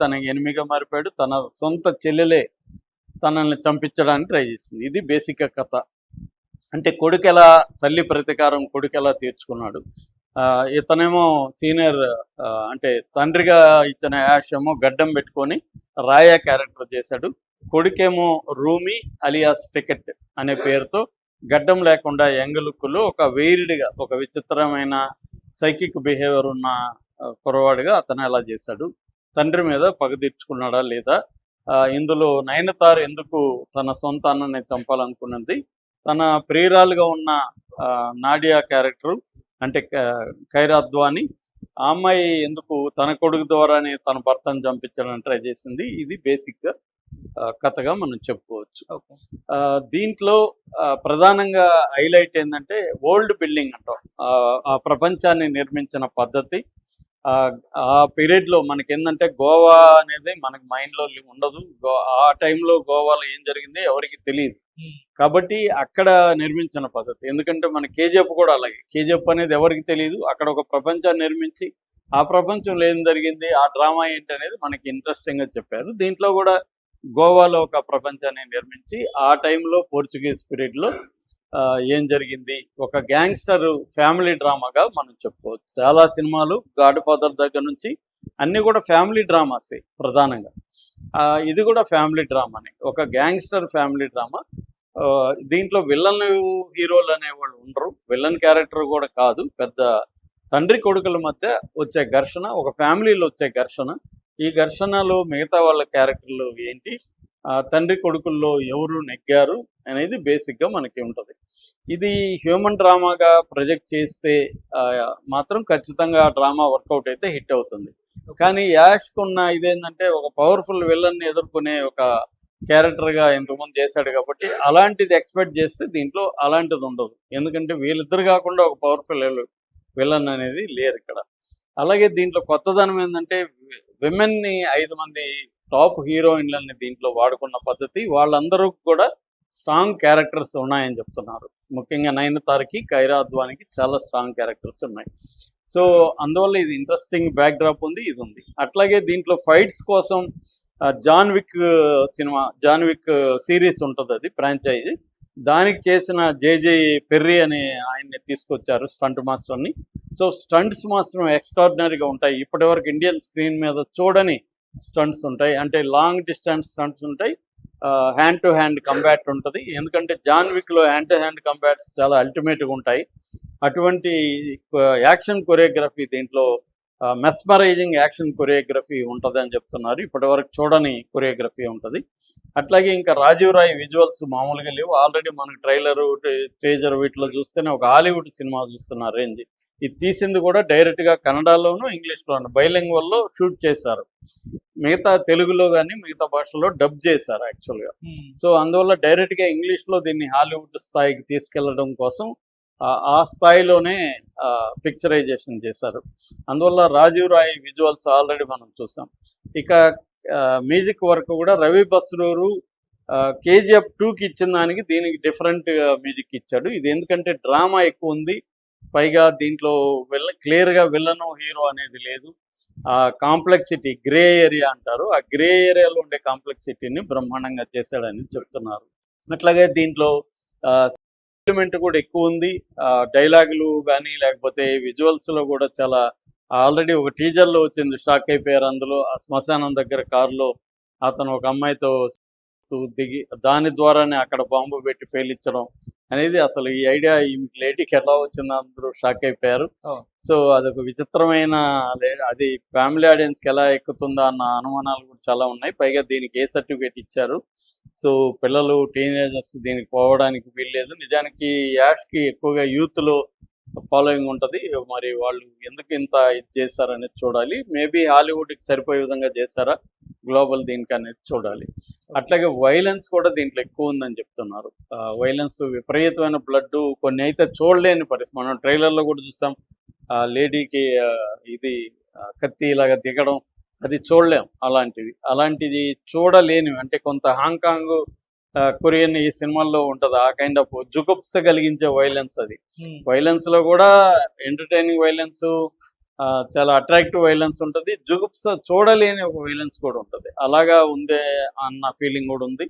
తన ఎనిమిగా మారిపోయాడు. తన సొంత చెల్లెలే తనల్ని చంపించడానికి ట్రై చేసింది. ఇది బేసిక్ కథ. అంటే కొడుకెలా తల్లి ప్రతీకారం కొడుకెలా తీర్చుకున్నాడు. ఇతనేమో సీనియర్, అంటే తండ్రిగా ఇచ్చిన యాష్ ఏమో గడ్డం పెట్టుకొని రాయా క్యారెక్టర్ చేశాడు. కొడుకేమో రూమీ అలియాస్ టికెట్ అనే పేరుతో గడ్డం లేకుండా యంగ్ లుక్లో ఒక వెయిల్డ్గా, ఒక విచిత్రమైన సైకిక్ బిహేవియర్ ఉన్న కురవాడిగా అతను ఎలా చేశాడు. తండ్రి మీద పగ తీర్చుకున్నాడా లేదా. ఇందులో నయనతార ఎందుకు తన సొంత అన్నని చంపాలనుకున్నది, తన ప్రియురాలుగా ఉన్న నాడియా క్యారెక్టరు అంటే కైరా అద్వానీ, ఆ అమ్మాయి ఎందుకు తన కొడుకు ద్వారానే తన భర్తను చంపించడానికి ట్రై చేసింది. ఇది బేసిక్గా కథగా మనం చెప్పుకోవచ్చు. దీంట్లో ప్రధానంగా హైలైట్ ఏంటంటే ఓల్డ్ బిల్డింగ్ అంటాం. ఆ ప్రపంచాన్ని నిర్మించిన పద్ధతి. ఆ పీరియడ్లో మనకి ఏంటంటే గోవా అనేది మనకి మైండ్లో ఉండదు. ఆ టైంలో గోవాలో ఏం జరిగింది ఎవరికి తెలియదు. కాబట్టి అక్కడ నిర్మించిన పద్ధతి. ఎందుకంటే మన కేజీఎఫ్ కూడా అలాగే. కేజీఎఫ్ అనేది ఎవరికి తెలియదు. అక్కడ ఒక ప్రపంచాన్ని నిర్మించి ఆ ప్రపంచంలో ఏం జరిగింది, ఆ డ్రామా ఏంటి అనేది మనకి ఇంట్రెస్టింగ్గా చెప్పారు. దీంట్లో కూడా గోవాలో ఒక ప్రపంచాన్ని నిర్మించి ఆ టైంలో పోర్చుగీస్ పీరియడ్లో ఏం జరిగింది, ఒక గ్యాంగ్స్టర్ ఫ్యామిలీ డ్రామాగా మనం చెప్పుకోవచ్చు. చాలా సినిమాలు గాడ్ ఫాదర్ దగ్గర నుంచి అన్నీ కూడా ఫ్యామిలీ డ్రామాసే ప్రధానంగా. ఇది కూడా ఫ్యామిలీ డ్రామానే, ఒక గ్యాంగ్స్టర్ ఫ్యామిలీ డ్రామా. దీంట్లో విలన్ హీరోలు అనేవాళ్ళు ఉండరు. విలన్ క్యారెక్టర్ కూడా కాదు. పెద్ద తండ్రి కొడుకుల మధ్య వచ్చే ఘర్షణ, ఒక ఫ్యామిలీలో వచ్చే ఘర్షణ. ఈ ఘర్షణలో మిగతా వాళ్ళ క్యారెక్టర్లు ఏంటి, తండ్రి కొడుకుల్లో ఎవరు నెగ్గారు అనేది బేసిక్గా మనకి ఉంటుంది. ఇది హ్యూమన్ డ్రామాగా ప్రొజెక్ట్ చేస్తే మాత్రం ఖచ్చితంగా డ్రామా వర్కౌట్ అయితే హిట్ అవుతుంది. కానీ యాష్కున్న ఇదేంటంటే ఒక పవర్ఫుల్ విలన్ని ఎదుర్కొనే ఒక క్యారెక్టర్గా ఇంతకుముందు చేశాడు కాబట్టి అలాంటిది ఎక్స్పెక్ట్ చేస్తే దీంట్లో అలాంటిది ఉండదు. ఎందుకంటే వీళ్ళిద్దరు కాకుండా ఒక పవర్ఫుల్ విలన్ అనేది లేరు ఇక్కడ. అలాగే దీంట్లో కొత్తదనం ఏంటంటే విమెన్ని 5 మంది టాప్ హీరోయిన్లని దీంట్లో వాడుకున్న పద్ధతి. వాళ్ళందరూ కూడా స్ట్రాంగ్ క్యారెక్టర్స్ ఉన్నాయని చెప్తున్నారు. ముఖ్యంగా నయనతారకి, కైరా అద్వానికి చాలా స్ట్రాంగ్ క్యారెక్టర్స్ ఉన్నాయి. సో అందువల్ల ఇది ఇంట్రెస్టింగ్ బ్యాక్డ్రాప్ ఉంది, ఇది ఉంది. అట్లాగే దీంట్లో ఫైట్స్ కోసం John Wick cinema, John Wick series ఉంటుంది, అది ఫ్రాంచైజీ. దానికి చేసిన జేజే పెర్రీ అనే ఆయన్ని తీసుకొచ్చారు స్టంట్ మాస్టర్ని. సో స్టంట్స్ మాత్రం ఎక్స్ట్రాడినరీగా ఉంటాయి. ఇప్పటివరకు ఇండియన్ స్క్రీన్ మీద చూడని స్టంట్స్ ఉంటాయి. అంటే లాంగ్ డిస్టెన్స్ స్టంట్స్ ఉంటాయి, హ్యాండ్ టు హ్యాండ్ కంబాట్ ఉంటుంది. ఎందుకంటే జాన్ విక్లో హ్యాండ్ టు హ్యాండ్ కంబాట్స్ చాలా అల్టిమేట్గా ఉంటాయి. అటువంటి యాక్షన్ కొరియోగ్రఫీ దీంట్లో మెస్మరైజింగ్ యాక్షన్ కొరియోగ్రఫీ ఉంటుంది అని చెప్తున్నారు. ఇప్పటివరకు చూడని కొరియోగ్రఫీ ఉంటుంది. అట్లాగే ఇంకా రాజీవ్ రాయ్ విజువల్స్ మామూలుగా లేవు. ఆల్రెడీ మనకు ట్రైలరు, ట్రేజర్ వీటిలో చూస్తేనే ఒక హాలీవుడ్ సినిమా చూస్తున్నారు రేంజ్. ఇది తీసింది కూడా డైరెక్ట్గా కన్నడలోను ఇంగ్లీష్లోను బైలింగ్వల్లో షూట్ చేశారు. మిగతా తెలుగులో కానీ మిగతా భాషల్లో డబ్ చేశారు యాక్చువల్గా. సో అందువల్ల డైరెక్ట్గా ఇంగ్లీష్లో దీన్ని హాలీవుడ్ స్థాయికి తీసుకెళ్లడం కోసం ఆ స్థాయిలోనే పిక్చరైజేషన్ చేశారు. అందువల్ల రాజీవ్ రాయ్ విజువల్స్ ఆల్రెడీ మనం చూసాం. ఇక మ్యూజిక్ వర్క్ కూడా రవి బస్రూరు కేజీఎఫ్ 2కి ఇచ్చిన దానికి దీనికి డిఫరెంట్ మ్యూజిక్ ఇచ్చాడు. ఇది ఎందుకంటే డ్రామా ఎక్కువ ఉంది, పైగా దీంట్లో క్లియర్గా విలన్ హీరో అనేది లేదు. కాంప్లెక్సిటీ, గ్రే ఏరియా అంటారు, ఆ గ్రే ఏరియాలో ఉండే కాంప్లెక్సిటీని బ్రహ్మాండంగా చేశాడని చెప్తున్నారు. అట్లాగే దీంట్లో ఎలిమెంట్ కూడా ఎక్కువ ఉంది. డైలాగులు కానీ లేకపోతే విజువల్స్లో కూడా చాలా, ఆల్రెడీ ఒక టీజర్లో వచ్చింది, షాక్ అయిపోయారు. అందులో ఆ శ్మశానం దగ్గర కారులో అతను ఒక అమ్మాయితో దిగి దాని ద్వారానే అక్కడ బాంబు పెట్టి పేలించడం అనేది, అసలు ఈ ఐడియా ఈ లేడీకి ఎలా వచ్చిందో అందరూ షాక్ అయిపోయారు. సో అదొక విచిత్రమైన, అది ఫ్యామిలీ ఆడియన్స్కి ఎలా ఎక్కుతుందా అన్న అనుమానాలు కూడా చాలా ఉన్నాయి. పైగా దీనికి ఏ సర్టిఫికేట్ ఇచ్చారు, సో పిల్లలు టీనేజర్స్ దీనికి పోవడానికి వీల్లేదు. నిజానికి యాష్కి ఎక్కువగా యూత్లో ఫాలోయింగ్ ఉంటుంది. మరి వాళ్ళు ఎందుకు ఇంత ఇది చేశారనేది చూడాలి. మేబీ హాలీవుడ్కి సరిపోయే విధంగా చేశారా గ్లోబల్ దీనికి అనేది చూడాలి. అట్లాగే వైలెన్స్ కూడా దీంట్లో ఎక్కువ ఉందని చెప్తున్నారు. వైలెన్స్ విపరీతమైన బ్లడ్, కొన్ని అయితే చూడలేని పరిస్థితి. మనం ట్రైలర్లో కూడా చూసాం, లేడీకి ఇది కత్తి ఇలాగా దిగడం, అది చూడలేం. అలాంటిది చూడలేనివి. అంటే కొంత హాంకాంగ్, కొరియన్ ఈ సినిమాల్లో ఉంటుంది ఆ కైండ్ ఆఫ్ జుగుప్స కలిగించే వైలెన్స్. అది వైలెన్స్ లో కూడా ఎంటర్టైనింగ్ వైలెన్స్, చాలా అట్రాక్టివ్ వైలెన్స్ ఉంటుంది, జుగుప్స చూడలేని ఒక వైలెన్స్ కూడా ఉంటుంది. అలాగా ఉందే అన్న ఫీలింగ్ కూడా ఉంది.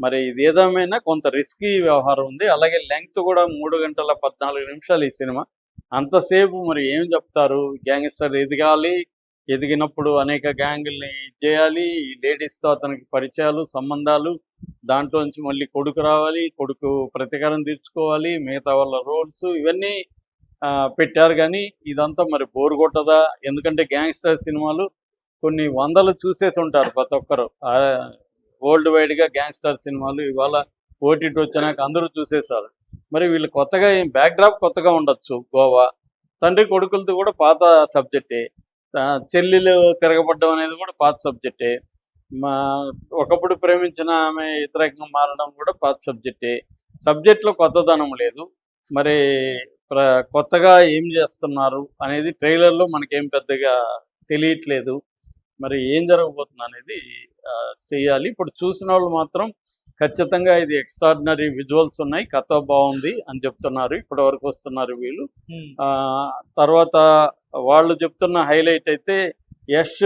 మరి ఇది ఏదేమైనా కొంత రిస్కీ వ్యవహారం ఉంది. అలాగే లెంగ్త్ కూడా 3 గంటల 14 నిమిషాలు ఈ సినిమా. అంతసేపు మరి ఏం చెప్తారు? గ్యాంగ్స్టర్ ఎదగాలి, ఎదిగినప్పుడు అనేక గ్యాంగుల్ని చేయాలి, లేడీస్తో అతనికి పరిచయాలు, సంబంధాలు, దాంట్లోంచి మళ్ళీ కొడుకు రావాలి, కొడుకు ప్రతీకారం తీర్చుకోవాలి, మిగతా వాళ్ళ రోల్స్ ఇవన్నీ పెట్టారు. కానీ ఇదంతా మరి బోర్ కొట్టదా? ఎందుకంటే గ్యాంగ్స్టర్ సినిమాలు కొన్ని వందలు చూసేసి ఉంటారు ప్రతి ఒక్కరు. వరల్డ్ వైడ్గా గ్యాంగ్స్టర్ సినిమాలు ఇవాళ ఓటీటీ వచ్చినాక అందరూ చూసేశారు. మరి వీళ్ళు కొత్తగా ఏం బ్యాక్డ్రాప్ కొత్తగా ఉండొచ్చు. గోవా తండ్రి కొడుకులతో కూడా పాత సబ్జెక్టే, చెల్లెలు తిరగబడ్డం అనేది కూడా పాత సబ్జెక్టే, మా ఒకప్పుడు ప్రేమించిన ఆమె వ్యతిరేకంగా మారడం కూడా పాత సబ్జెక్టే. సబ్జెక్ట్లో కొత్తదనం లేదు. మరి కొత్తగా ఏం చేస్తున్నారు అనేది ట్రైలర్లో మనకేం పెద్దగా తెలియట్లేదు. మరి ఏం జరగబోతుంది అనేది చెయ్యాలి. ఇప్పుడు చూసిన వాళ్ళు మాత్రం ఖచ్చితంగా ఇది ఎక్స్ట్రాడినరీ విజువల్స్ ఉన్నాయి, కథ బాగుంది అని చెప్తున్నారు. ఇప్పటి వరకు వస్తున్నారు వీళ్ళు. తర్వాత వాళ్ళు చెప్తున్న హైలైట్ అయితే యష్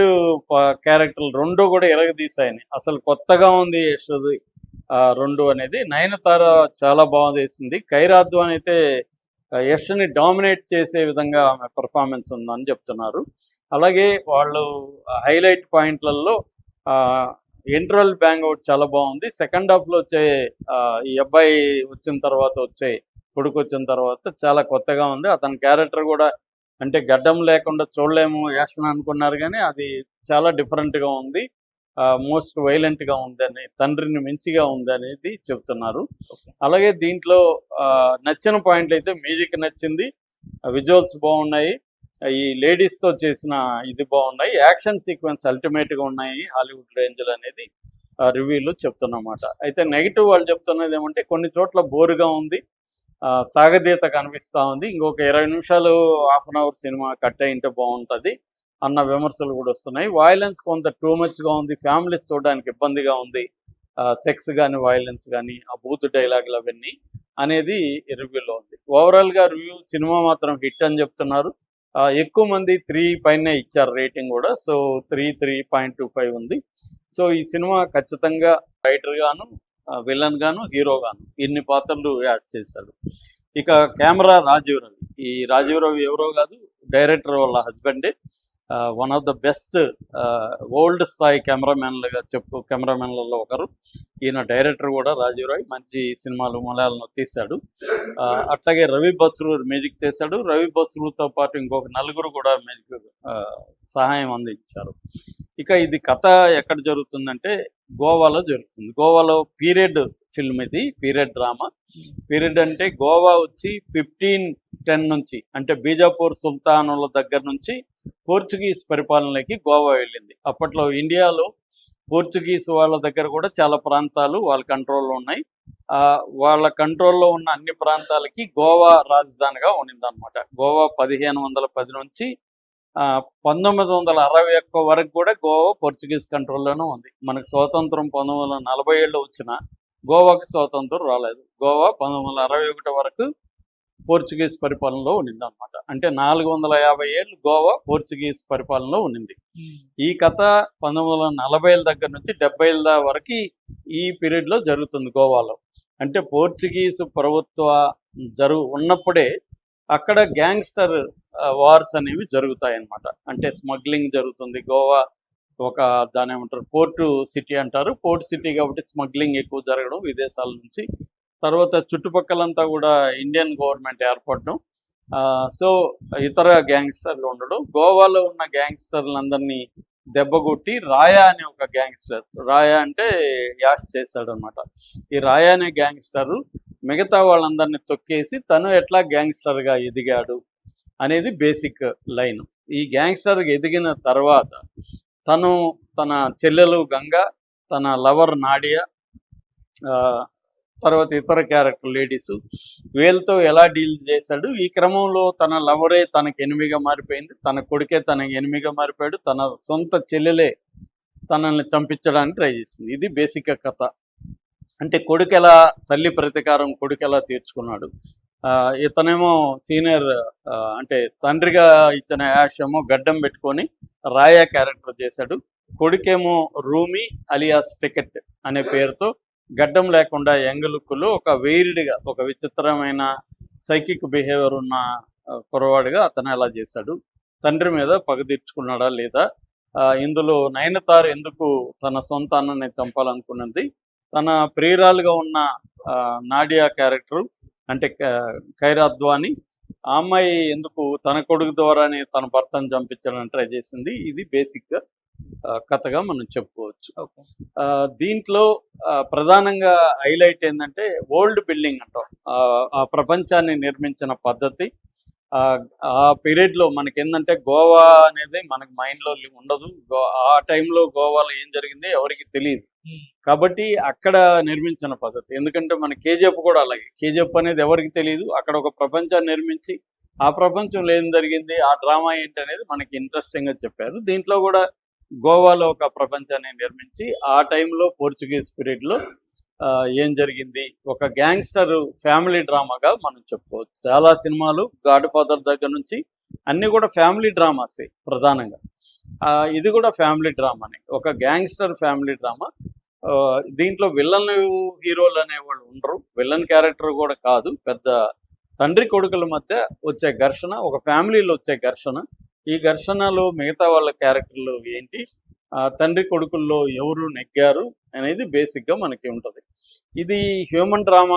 క్యారెక్టర్లు 2 కూడా ఎరగదీశాయని. అసలు కొత్తగా ఉంది యష్ది 2 అనేది. నయనతార చాలా బాగా వేసింది. ఖైరాద్వాన్ అయితే యష్ని డామినేట్ చేసే విధంగా ఆమె పర్ఫార్మెన్స్ ఉందని చెప్తున్నారు. అలాగే వాళ్ళు హైలైట్ పాయింట్లలో ఇంటర్వల్ బ్యాంగ్ అవుట్ చాలా బాగుంది. సెకండ్ హాఫ్లో వచ్చే ఈ అబ్బాయి వచ్చిన తర్వాత వచ్చే కొడుకు వచ్చిన తర్వాత చాలా కొత్తగా ఉంది. అతని క్యారెక్టర్ కూడా అంటే గడ్డం లేకుండా చూడలేము యాక్షన్ అనుకున్నారు, కానీ అది చాలా డిఫరెంట్గా ఉంది. మోస్ట్ వైలెంట్గా ఉందని, తండ్రిని మించిగా ఉంది అనేది చెప్తున్నారు. అలాగే దీంట్లో నచ్చిన పాయింట్లు అయితే మ్యూజిక్ నచ్చింది, విజువల్స్ బాగున్నాయి, ఈ లేడీస్తో చేసిన ఇది బాగున్నాయి, యాక్షన్ సీక్వెన్స్ అల్టిమేట్గా ఉన్నాయి, హాలీవుడ్ రేంజ్లు అనేది రివ్యూలు చెప్తున్నమాట. అయితే నెగిటివ్ వాళ్ళు చెప్తున్నది ఏమంటే కొన్ని చోట్ల బోరుగా ఉంది, సాగదీత కనిపిస్తూ ఉంది, ఇంకొక 20 నిమిషాలు half an hour cinema cut అయింటే బాగుంటుంది అన్న విమర్శలు కూడా వస్తున్నాయి. వైలెన్స్ కొంత టూ మచ్గా ఉంది, ఫ్యామిలీస్ చూడడానికి ఇబ్బందిగా ఉంది, సెక్స్ కానీ వైలెన్స్ కానీ ఆ బూత్ డైలాగులు అవన్నీ అనేది రివ్యూలో ఉంది. ఓవరాల్గా రివ్యూ సినిమా మాత్రం హిట్ అని చెప్తున్నారు. ఎక్కువ మంది 3 పైనే ఇచ్చారు రేటింగ్ కూడా. సో 3.25 ఉంది. సో ఈ సినిమా ఖచ్చితంగా రైటర్ గాను, విలన్ గాను, హీరో గాను ఇన్ని పాత్రలు యాడ్ చేశాడు. ఇక కెమెరా రాజీవ్ రవి. ఈ రాజీవ్ రవి ఎవరో కాదు, డైరెక్టర్ వాళ్ళ హస్బెండే. One of the best old స్థాయి కెమెరామెన్లలో ఒకరు. ఈయన డైరెక్టర్ కూడా రాజీవ్ రాయ్, మంచి సినిమాలు మలయాళంలో తీశాడు. అట్లాగే రవి బస్రూర్ మ్యూజిక్ చేశాడు. రవి బస్రూర్తో పాటు ఇంకొక 4 కూడా మ్యూజిక్ సహాయం అందించారు. ఇక ఇది కథ ఎక్కడ జరుగుతుందంటే గోవాలో జరుగుతుంది. గోవాలో పీరియడ్ ఫిల్మ్ ఇది, పీరియడ్ డ్రామా. పీరియడ్ అంటే గోవా వచ్చి 1510 నుంచి, అంటే బీజాపూర్ సుల్తానుల దగ్గర నుంచి పోర్చుగీస్ పరిపాలనలోకి గోవా వెళ్ళింది. అప్పట్లో ఇండియాలో పోర్చుగీస్ వాళ్ళ దగ్గర కూడా చాలా ప్రాంతాలు వాళ్ళ కంట్రోల్లో ఉన్నాయి. వాళ్ళ కంట్రోల్లో ఉన్న అన్ని ప్రాంతాలకి గోవా రాజధానిగా ఉన్నిందనమాట. గోవా 1510 నుంచి 1961 వరకు కూడా గోవా పోర్చుగీస్ కంట్రోల్లోనే ఉంది. మనకు స్వాతంత్రం 1947లో వచ్చిన గోవాకి స్వాతంత్రం రాలేదు. గోవా 1961 వరకు పోర్చుగీస్ పరిపాలనలో ఉన్నిందనమాట. అంటే 450 ఏళ్ళు గోవా పోర్చుగీస్ పరిపాలనలో ఉన్నింది. ఈ కథ 1940 దగ్గర నుంచి 70 వరకు ఈ పీరియడ్లో జరుగుతుంది గోవాలో. అంటే పోర్చుగీసు ప్రభుత్వ ఉన్నప్పుడే అక్కడ గ్యాంగ్స్టర్ వార్స్ అనేవి జరుగుతాయి అన్నమాట. అంటే స్మగ్లింగ్ జరుగుతుంది. గోవా ఒక దాని ఏమంటారు, పోర్టు సిటీ అంటారు. పోర్ట్ సిటీ కాబట్టి స్మగ్లింగ్ ఎక్కువ జరగడం విదేశాల నుంచి. తర్వాత చుట్టుపక్కలంతా కూడా ఇండియన్ గవర్నమెంట్ ఏర్పడడం. సో ఇతర గ్యాంగ్స్టర్లు ఉండడం. గోవాలో ఉన్న గ్యాంగ్స్టర్లందరినీ దెబ్బకొట్టి రాయా అనే ఒక గ్యాంగ్స్టర్, రాయా అంటే యాష్ చేశాడు అనమాట. ఈ రాయా అనే గ్యాంగ్స్టరు మిగతా వాళ్ళందరినీ తొక్కేసి తను ఎట్లా గ్యాంగ్స్టర్గా ఎదిగాడు అనేది బేసిక్ లైన్. ఈ గ్యాంగ్స్టర్గా ఎదిగిన తర్వాత తను తన చెల్లెలు గంగ, తన లవర్ నాడియా, తర్వాత ఇతర క్యారెక్టర్ లేడీసు, వీళ్ళతో ఎలా డీల్ చేశాడు. ఈ క్రమంలో తన లవరే తనకు ఎనిమిగా మారిపోయింది, తన కొడుకే తనకి ఎనిమిగా మారిపోయాడు, తన సొంత చెల్లెలే తనల్ని చంపించడానికి ట్రై చేసింది. ఇది బేసిక్ కథ. అంటే కొడుకు ఎలా, తల్లి ప్రతీకారం కొడుకు ఎలా తీర్చుకున్నాడు, ఇతనేమో సీనియర్, అంటే తండ్రిగా ఇచ్చిన యాష్ ఏమో గడ్డం పెట్టుకొని రాయా క్యారెక్టర్ చేశాడు. కొడుకేమో రూమీ అలియాస్ టికెట్ అనే పేరుతో గడ్డం లేకుండా యంగ్ లుక్లో ఒక వెయిల్డ్గా, ఒక విచిత్రమైన సైకిక్ బిహేవియర్ ఉన్న కురవాడిగా అతను ఎలా చేశాడు. తండ్రి మీద పగ తీర్చుకున్నాడా లేదా. ఇందులో నయనతార ఎందుకు తన సొంత అన్నని చంపాలనుకున్నది, తన ప్రియురాలుగా ఉన్న నాడియా క్యారెక్టరు అంటే ఖైరా అద్వాని, ఆ అమ్మాయి ఎందుకు తన కొడుకు ద్వారానే తన భర్తను చంపించాలని ట్రై చేసింది. ఇది బేసిక్గా కథగా మనం చెప్పుకోవచ్చు. దీంట్లో ప్రధానంగా హైలైట్ ఏంటంటే ఓల్డ్ బిల్డింగ్ అంటాం. ఆ ప్రపంచాన్ని నిర్మించిన పద్ధతి, ఆ పీరియడ్లో మనకి ఏంటంటే గోవా అనేది మనకి మైండ్లో ఉండదు. ఆ టైంలో గోవాలో ఏం జరిగింది ఎవరికి తెలియదు. కాబట్టి అక్కడ నిర్మించిన పద్ధతి, ఎందుకంటే మన కేజీఎఫ్ కూడా అలాగే. కేజీఎఫ్ అనేది ఎవరికి తెలియదు. అక్కడ ఒక ప్రపంచాన్ని నిర్మించి ఆ ప్రపంచంలో ఏం జరిగింది, ఆ డ్రామా ఏంటి అనేది మనకి ఇంట్రెస్టింగ్గా చెప్పారు. దీంట్లో కూడా గోవాలో ఒక ప్రపంచాన్ని నిర్మించి ఆ టైంలో పోర్చుగీస్ పీరియడ్లో ఏం జరిగింది, ఒక గ్యాంగ్స్టర్ ఫ్యామిలీ డ్రామాగా మనం చెప్పుకోవచ్చు. చాలా సినిమాలు గాడ్ ఫాదర్ దగ్గర నుంచి అన్నీ కూడా ఫ్యామిలీ డ్రామాసే ప్రధానంగా. ఇది కూడా ఫ్యామిలీ డ్రామానే, ఒక గ్యాంగ్స్టర్ ఫ్యామిలీ డ్రామా. దీంట్లో విలన్ హీరోలు అనేవాళ్ళు ఉండరు. విలన్ క్యారెక్టర్ కూడా కాదు, పెద్ద తండ్రి కొడుకుల మధ్య వచ్చే ఘర్షణ, ఒక ఫ్యామిలీలో వచ్చే ఘర్షణ. ఈ ఘర్షణలో మిగతా వాళ్ళ క్యారెక్టర్లు ఏంటి, తండ్రి కొడుకుల్లో ఎవరు నెగ్గారు అనేది బేసిక్గా మనకి ఉంటుంది. ఇది హ్యూమన్ డ్రామా